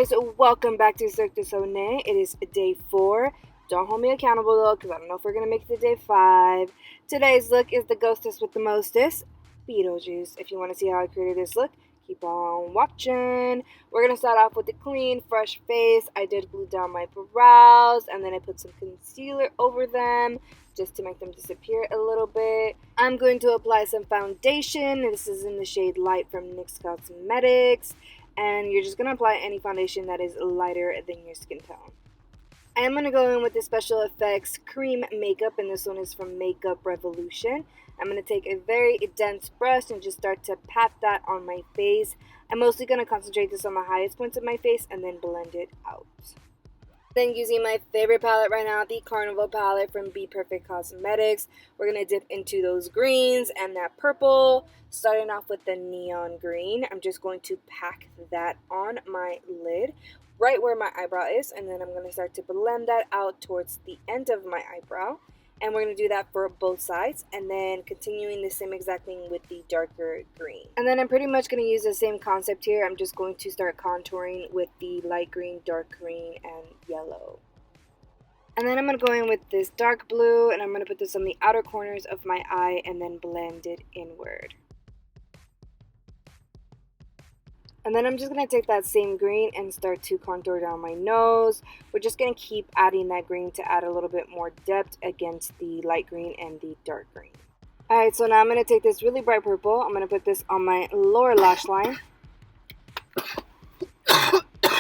guys, welcome back to Circdehsonae. It is day 4. Don't hold me accountable though, because I don't know if we're going to make it to day 5. Today's look is the ghostess with the mostest, Beetlejuice. If you want to see how I created this look, keep on watching. We're going to start off with a clean, fresh face. I did glue down my brows, and then I put some concealer over them just to make them disappear a little bit. I'm going to apply some foundation. This is in the shade Light from NYX Cosmetics. And you're just going to apply any foundation that is lighter than your skin tone. I am going to go in with the Sfx Creme makeup, and this one is from Makeup Revolution. I'm going to take a very dense brush and just start to pat that on my face. I'm mostly going to concentrate this on my highest points of my face and then blend it out. Then using my favorite palette right now, the Carnival palette from BPERFECT. We're going to dip into those greens and that purple, starting off with the neon green. I'm just going to pack that on my lid, right where my eyebrow is, and then I'm going to start to blend that out towards the end of my eyebrow. And we're going to do that for both sides, and then continuing the same exact thing with the darker green. And then I'm pretty much going to use the same concept here. I'm just going to start contouring with the light green, dark green, and yellow. And then I'm going to go in with this dark blue, and I'm going to put this on the outer corners of my eye and then blend it inward. And then I'm just going to take that same green and start to contour down my nose. We're just going to keep adding that green to add a little bit more depth against the light green and the dark green. Alright, so now I'm going to take this really bright purple. I'm going to put this on my lower lash line.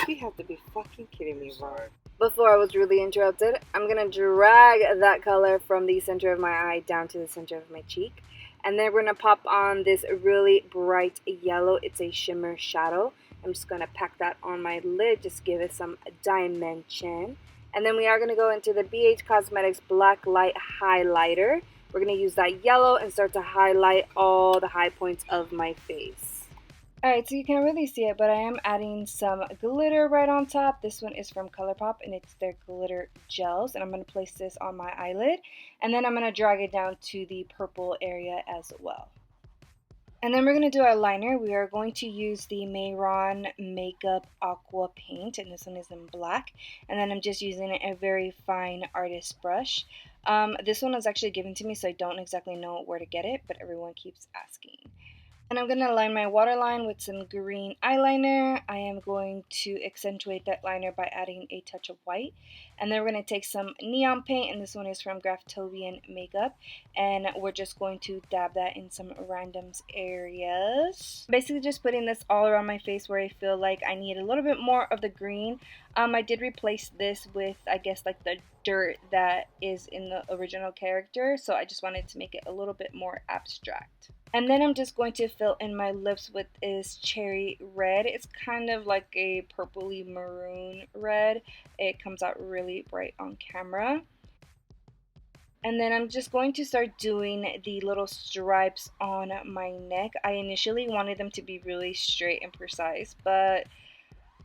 You have to be fucking kidding me, bro. Before I was really interrupted, I'm going to drag that color from the center of my eye down to the center of my cheek. And then we're going to pop on this really bright yellow. It's a shimmer shadow. I'm just going to pack that on my lid, just give it some dimension. And then we are going to go into the BHCOSMETICS Blacklight highlighter. We're going to use that yellow and start to highlight all the high points of my face. Alright, so you can't really see it, but I am adding some glitter right on top. This one is from ColourPop, and it's their glitter gels. And I'm going to place this on my eyelid, and then I'm going to drag it down to the purple area as well. And then we're going to do our liner. We are going to use the MEHRON Makeup Aqua Paint, and this one is in black. And then I'm just using a very fine artist brush. This one was actually given to me, so I don't exactly know where to get it, but everyone keeps asking. And I'm going to line my waterline with some green eyeliner. I am going to accentuate that liner by adding a touch of white. And then we're going to take some neon paint, and this one is from GRAFTOBIAN makeup. And we're just going to dab that in some random areas. Basically just putting this all around my face where I feel like I need a little bit more of the green. I did replace this with, I guess, like the dirt that is in the original character. So I just wanted to make it a little bit more abstract. And then I'm just going to fill in my lips with this cherry red. It's kind of like a purpley maroon red. It comes out really bright on camera. And then I'm just going to start doing the little stripes on my neck. I initially wanted them to be really straight and precise, but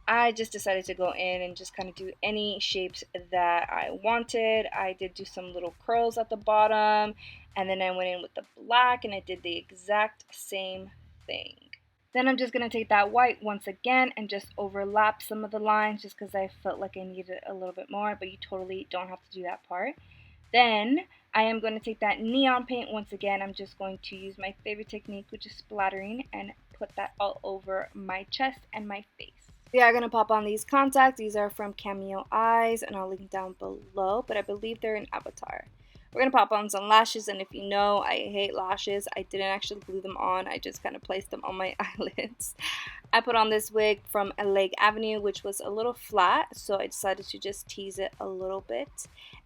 I just decided to go in and just kind of do any shapes that I wanted. I did do some little curls at the bottom, and then I went in with the black and I did the exact same thing. Then I'm just going to take that white once again and just overlap some of the lines just because I felt like I needed a little bit more, but you totally don't have to do that part. Then I am going to take that neon paint once again. I'm just going to use my favorite technique, which is splattering, and put that all over my chest and my face. We are going to pop on these contacts. These are from CAMOEYES, and I'll link down below, but I believe they're in Avatar. We're going to pop on some lashes, and if you know, I hate lashes. I didn't actually glue them on. I just kind of placed them on my eyelids. I put on this wig from Lake Avenue, which was a little flat, so I decided to just tease it a little bit.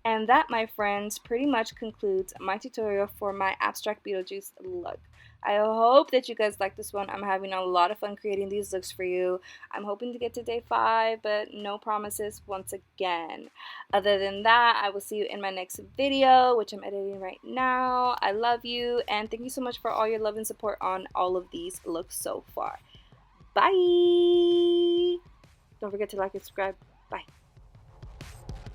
And that, my friends, pretty much concludes my tutorial for my abstract Beetlejuice look. I hope that you guys like this one. I'm having a lot of fun creating these looks for you. I'm hoping to get to day 5, but no promises once again. Other than that, I will see you in my next video, which I'm editing right now. I love you, and thank you so much for all your love and support on all of these looks so far. Bye! Don't forget to like and subscribe. Bye.